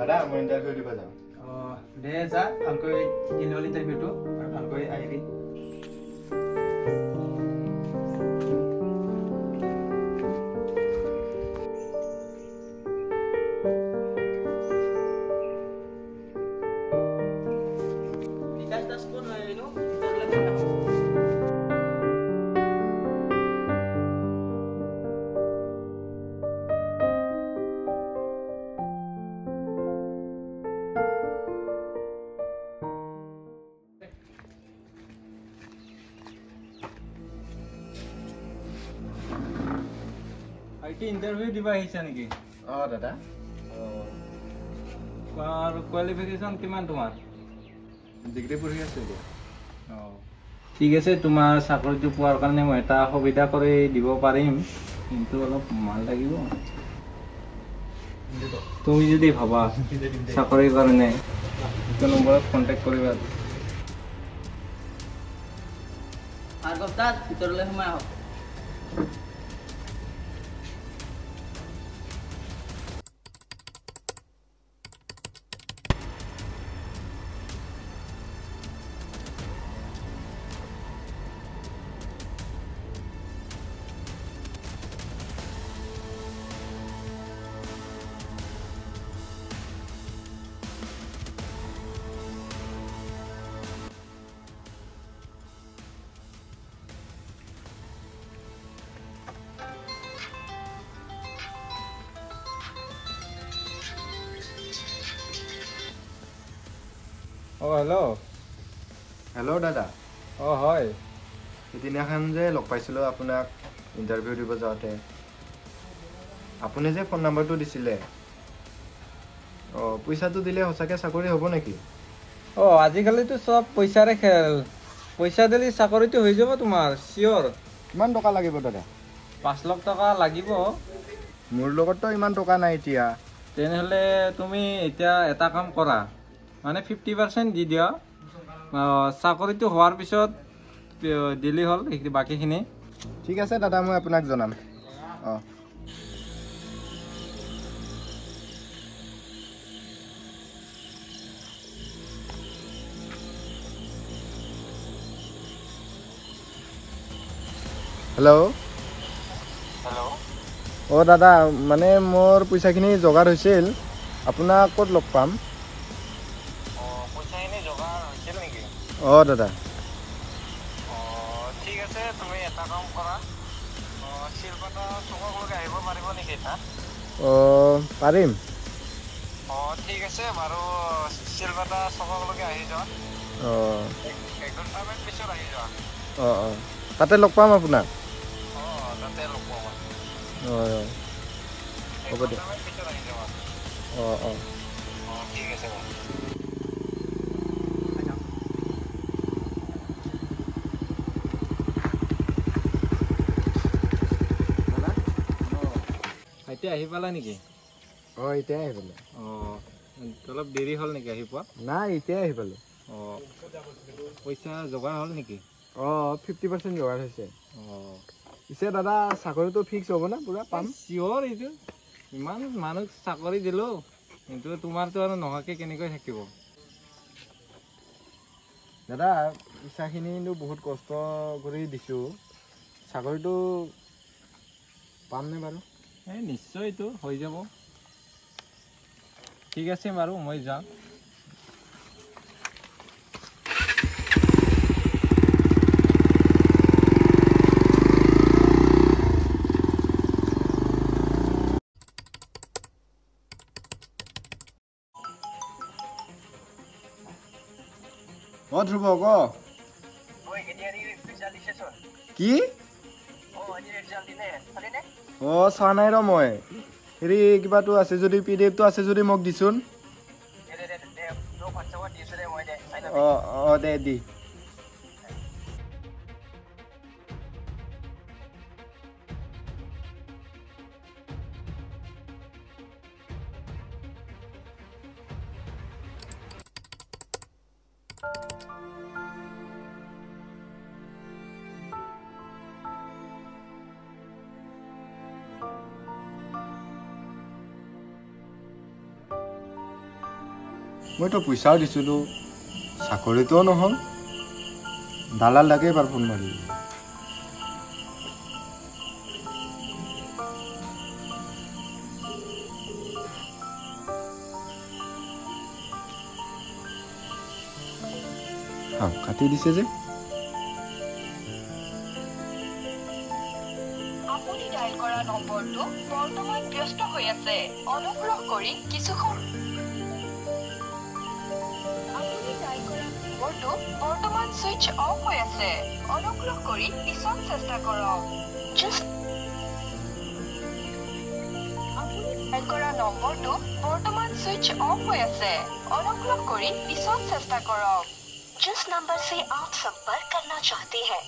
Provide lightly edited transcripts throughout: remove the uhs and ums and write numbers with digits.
দাদা মই ইণ্টাৰভিউ দিব যাওঁ। দে যা ভালকৈ দিল হ'ল ইণ্টাৰভিউটো আৰু ভালকৈ আহিবি। ইণ্টাৰভিউ দিব আহিছা নেকি? দাদা। আৰু কোৱালিফিকেশ্যন কিমান তোমাৰ? ডিগ্ৰী পঢ়ি আছো এতিয়া। ঠিক আছে, তোমাৰ চাকৰিটো পোৱাৰ কাৰণে মই এটা সুবিধা কৰি দিব পাৰিম, কিন্তু অলপ মাল লাগিব। তুমি যদি ভাবা চাকৰিৰ কাৰণে এইটো নম্বৰত কণ্টেক্ট কৰিবা। ভিতৰলৈ সোমাই আহক। হেল্ল' দাদা। হয়। সিদিনাখন যে লগ পাইছিলোঁ আপোনাক ইণ্টাৰভিউ দিব যাওঁতে, আপুনি যে ফোন নম্বৰটো দিছিলে, পইচাটো দিলে সঁচাকৈ চাকৰি হ'ব নেকি? আজিকালিতো চব পইচাৰে খেল। পইচা দিলে চাকৰিটো হৈ যাব তোমাৰ, চিয়'ৰ। কিমান টকা লাগিব দাদা? 5 লাখ টকা লাগিব। মোৰ লগততো ইমান টকা নাই এতিয়া। তেনেহ'লে তুমি এতিয়া এটা কাম কৰা, মানে 50% দি দিয়া। চাকৰিটো হোৱাৰ পিছত দিলেই হ'ল বাকীখিনি। ঠিক আছে দাদা, মই আপোনাক জনাম। হেল্ল'। দাদা, মানে মোৰ পইচাখিনি যোগাৰ হৈছিল, আপোনাক ক'ত লগ পাম? পইচাখিনি যোগাৰ হৈছিল নেকি? দাদা। ঠিক আছে, তুমি এটা কাম কৰা, শিলপাটা চকলৈকে আহিব পাৰিব নেকি তাত? পাৰিম। ঠিক আছে বাৰু, শিলপাটা চকলৈকে আহি যোৱা। 1 ঘণ্টামান পিছত আহি যোৱা। তাতে লগ পাম আপোনাক? তাতে লগ পাম। হ'ব দিয়ক। পিছত আহি যাবা। ঠিক আছে বাৰু। এতিয়া আহি পালা নেকি? এতিয়াই আহি পালোঁ। অলপ দেৰি হ'ল নেকি আহি পোৱা? নাই, এতিয়াই আহি পালোঁ। পইচা যোগাৰ হ'ল নেকি? 50% যোগাৰ হৈছে। পিছে দাদা, চাকৰিটো ফিক্স হ'ব না? পুৰা পাম? চিয়'ৰ। এইটো ইমান মানুহ চাকৰি দিলোঁ, কিন্তু তোমাৰতো আৰু নোহোৱাকৈ কেনেকৈ থাকিব? দাদা, পইচাখিনি কিন্তু বহুত কষ্ট কৰি দিছোঁ, চাকৰিটো পামনে বাৰু? নিশ্চয়, এইটো হৈ যাব। ঠিক আছে বাৰু, মই যাওঁ। ধ্ৰুৱ ক। কি? চোৱা নাই ৰ মই। হেৰি কিবাটো আছে যদি, PDF-টো আছে যদি মোক দিচোন। দে দি। মইতো পইচাও দিছিলোঁ চাকৰিটোও নহ'ল দালাল লাগে এবাৰ ফোন মাৰিলোঁ কাটি দিছে যে আপুনি ডায়াল কৰা নম্বৰটো বৰ্তমান ব্যস্ত হৈ আছে অনুগ্ৰহ কৰি কিছুক্ষণ আপুনি ডায়াল কৰা নম্বৰটো বৰ্তমান সুইচ অফ হৈ আছে অনুগ্ৰহ কৰি পিছত চেষ্টা কৰক আপুনি ডায়াল কৰা নম্বৰটো বৰ্তমান সুইচ অফ হৈ আছে অনুগ্ৰহ কৰি পিছত চেষ্টা কৰক जिस नंबर से आप संपर्क करना चाहते हैं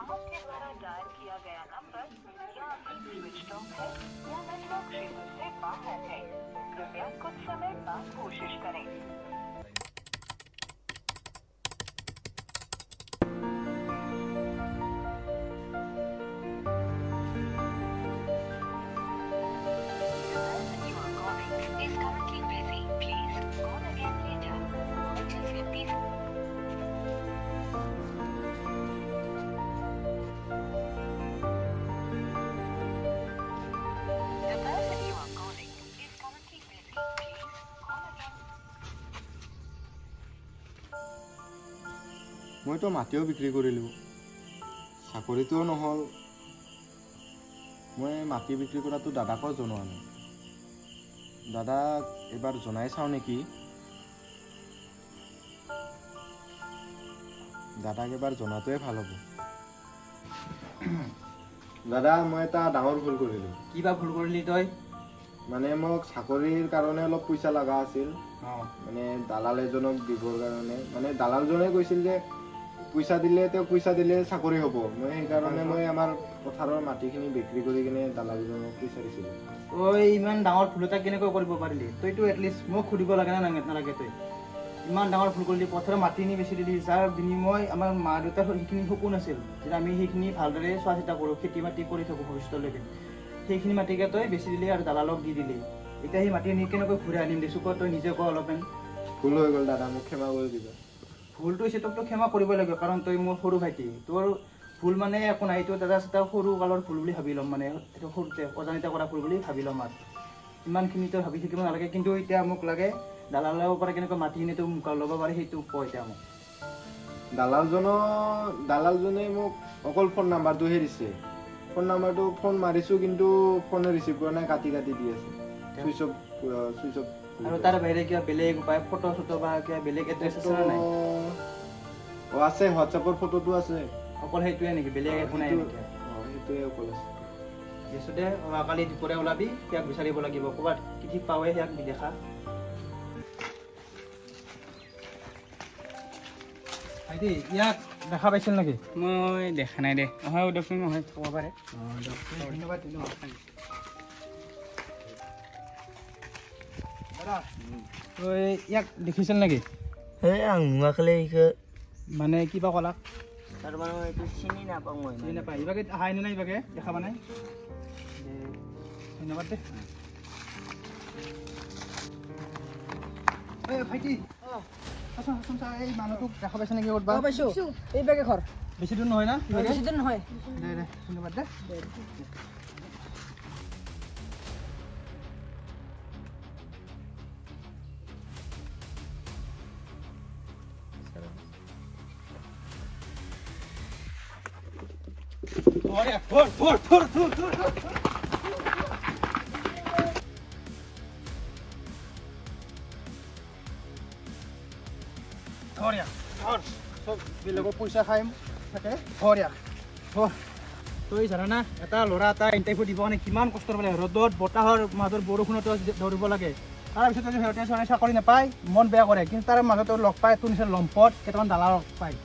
आपके द्वारा डायल किया गया नंबर या अभी स्विच ऑफ है या नेटवर्क क्षेत्र से बाहर है कृपया कुछ समय बाद कोशिश करें মইতো মাটিও বিক্ৰী কৰিলোঁ চাকৰিটোও নহ'ল মই মাটি বিক্ৰী কৰাটো দাদাকো জনোৱা নাই দাদাক এবাৰ জনাই চাওঁ নেকি দাদাক এবাৰ জনাটোৱে ভাল হ'ব দাদা মই এটা ডাঙৰ ভুল কৰিলোঁ কিবা ভুল কৰিলি তই মানে মোক চাকৰিৰ কাৰণে অলপ পইচা লগা আছিল মানে দালাল এজনক দিবৰ কাৰণে মানে দালালজনে কৈছিল যে পইচা দিলে চাকৰি হ'ব মই সেইকাৰণে মই আমাৰ পথাৰৰ মাটিখিনি বিক্ৰী কৰি কিনে দালালজনক পইচা দিছিলোঁ তই ইমান ডাঙৰ ভুল এটা কেনেকৈ কৰিব পাৰিলি তইতো এটলিষ্ট মোক সুধিব লাগে না নালাগে তই ইমান ডাঙৰ ভুল কৰিলি পথাৰৰ মাটিখিনি বেছি দিলি যাৰ বিনিময় আমাৰ মা দেউতাৰ সেইখিনি সপোন আছিল যে আমি সেইখিনি ভালদৰে চোৱা চিতা কৰোঁ খেতি মাটি কৰি থাকোঁ ভৱিষ্যতলৈকে সেইখিনি মাটিকে তই বেছি দিলি আৰু দালালক দি দিলি এতিয়া সেই মাটিখিনি কেনেকৈ ঘূৰাই আনিম দেচোঁ ক তই নিজে ক অলপমান ভুল হৈ গ'ল দাদা মোক ক্ষমা কৰি দিবা ভুলটো হৈছে তোকতো ক্ষমা কৰিব লাগিব কাৰণ তই মোৰ সৰু ভাইটি তোৰ ভুল মানে একো নাই এইটো দাদা এটা সৰু কালৰ ভুল বুলি ভাবি ল'ম মানে এইটো সৰুতে অজানিতে কৰা ভুল বুলি ভাবি ল'ম আৰু ইমানখিনি তই ভাবি থাকিব নালাগে কিন্তু এতিয়া মোক লাগে দালালৰ পৰা কেনেকৈ মাটিখিনি তোক মুকাল ল'ব পাৰে সেইটো কয় এতিয়া মোক দালালজনে মোক অকল ফোন নাম্বাৰটোহে দিছে ফোন নাম্বাৰটো ফোন মাৰিছোঁ কিন্তু ফোনে ৰিচিভ কৰা নাই কাটি দি আছে চুইচ অফ আৰু তাৰ বাহিৰে কিবা বেলেগ উপায় ফটো চটো বা কিবা বেলেগ এড্ৰেছ আছে নাই আছে হোৱাটছএপৰ ফটোটো আছে অকল সেইটোৱে নেকি বেলেগ একো নাই নেকি সেইটোৱে অকল আছে পিছতে কালি দুপৰীয়া ওলাবি ইয়াক বিচাৰিব লাগিব ক'ৰবাত কি ঠিক পাৱে ইয়াক দেখা ভাইটি ইয়াক দেখা পাইছিল নেকি মই দেখা নাই দে হয় দিয়কচোন নহয় ক'ব পাৰে ধন্যবাদ তই ইয়াক দেখিছিল নেকি মানে কিবা ক'লাক চিনি নাপায় ইভাগে আহাই নাই ইভাগে দেখা পোৱা নাই ধন্যবাদ দে ভাইটি এই মানুহটোক দেখা পাইছে নেকি ক'ৰবাত পাইছো এই বেগে ঘৰ বেছি দূৰ নহয় না বেছি দূৰ নহয় দে ধন্যবাদ দে পইচা খাই থাকে তই জানা না এটা ল'ৰা এটা ইণ্টাৰভিউ দিব মানে কিমান কষ্ট কৰিব লাগে ৰ'দত বতাহৰ মাজত বৰষুণতো দৌৰিব লাগে তাৰপিছত যদি সিহঁতে চাকৰি নাপায় মন বেয়া কৰে কিন্তু তাৰ মাজত লগ পায় তোৰ নিচিনা লম্পট কেইটামান দালাল পায়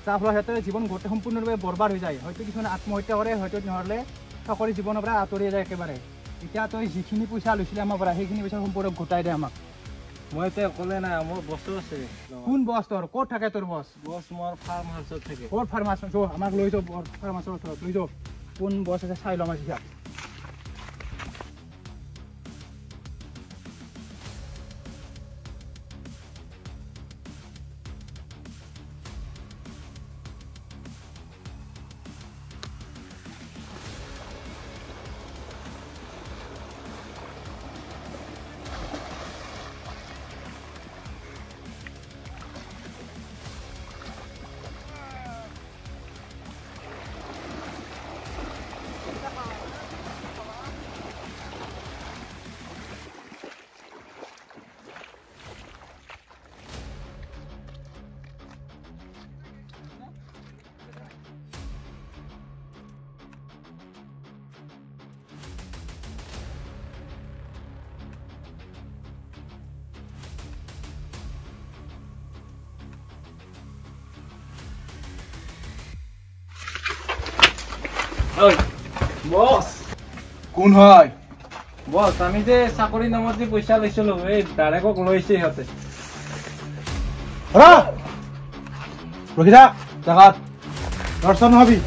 যাৰ ফলত সিহঁতে জীৱন গোটেই সম্পূৰ্ণৰূপে বৰবাদ হৈ যায় হয়তো কিছুমানে আত্মহত্যা কৰে হয়তো নহ'লে চাকৰি জীৱনৰ পৰা আঁতৰি যায় একেবাৰে এতিয়া তই যিখিনি পইচা লৈছিলি আমাৰ পৰা সেইখিনি পইচা সম্পূৰ্ণ গোটাই দে আমাক মই এতিয়া ক'লে নাই মোৰ বস্তু আছে কোন বছ তোৰ ক'ত থাকে তোৰ বছ বছ মোৰ ফাৰ্ম হাউচত থাকে ক'ত ফাৰ্মাচ আমাক লৈ যাওঁ ফাৰ্মাচৰ ওচৰত লৈ যাওঁ কোন বছ আছে চাই ল'ম আজি বছ কোন হয় বছ আমি যে চাকৰি নামত যে পইচা লৈছিলো এই ডাইৰেক্টক লৈছে সিহঁতে ৰখি থাক জেগাত দৰ্শন নহবি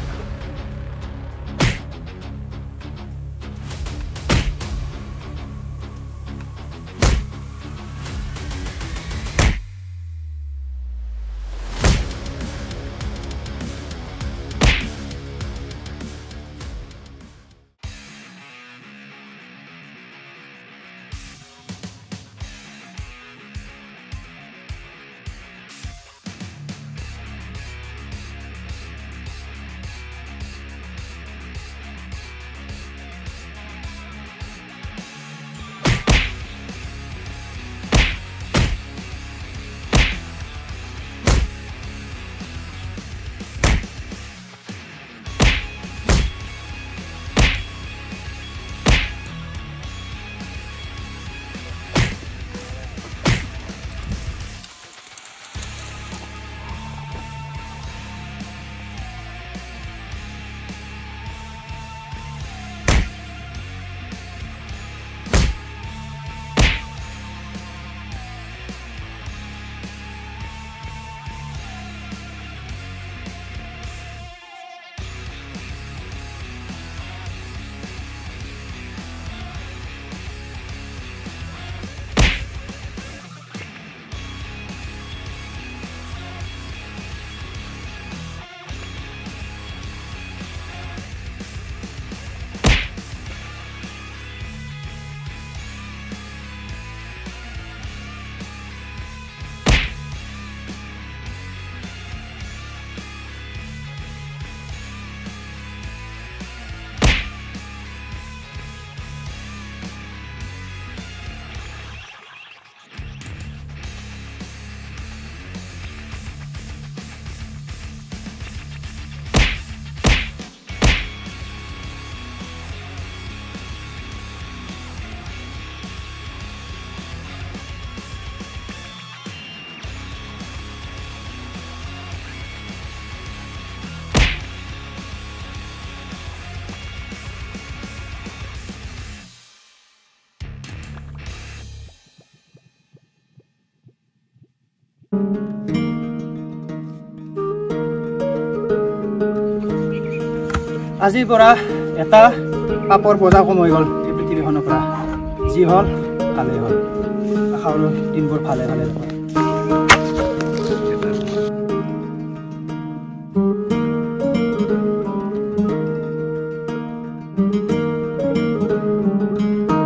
আজিৰ পৰা এটা পাপৰ বজা কম হৈ গ'ল এই পৃথিৱীখনৰ পৰা যি হ'ল ভালেই হ'ল আশা কৰোঁ দিনবোৰ ভালে ভালে যাব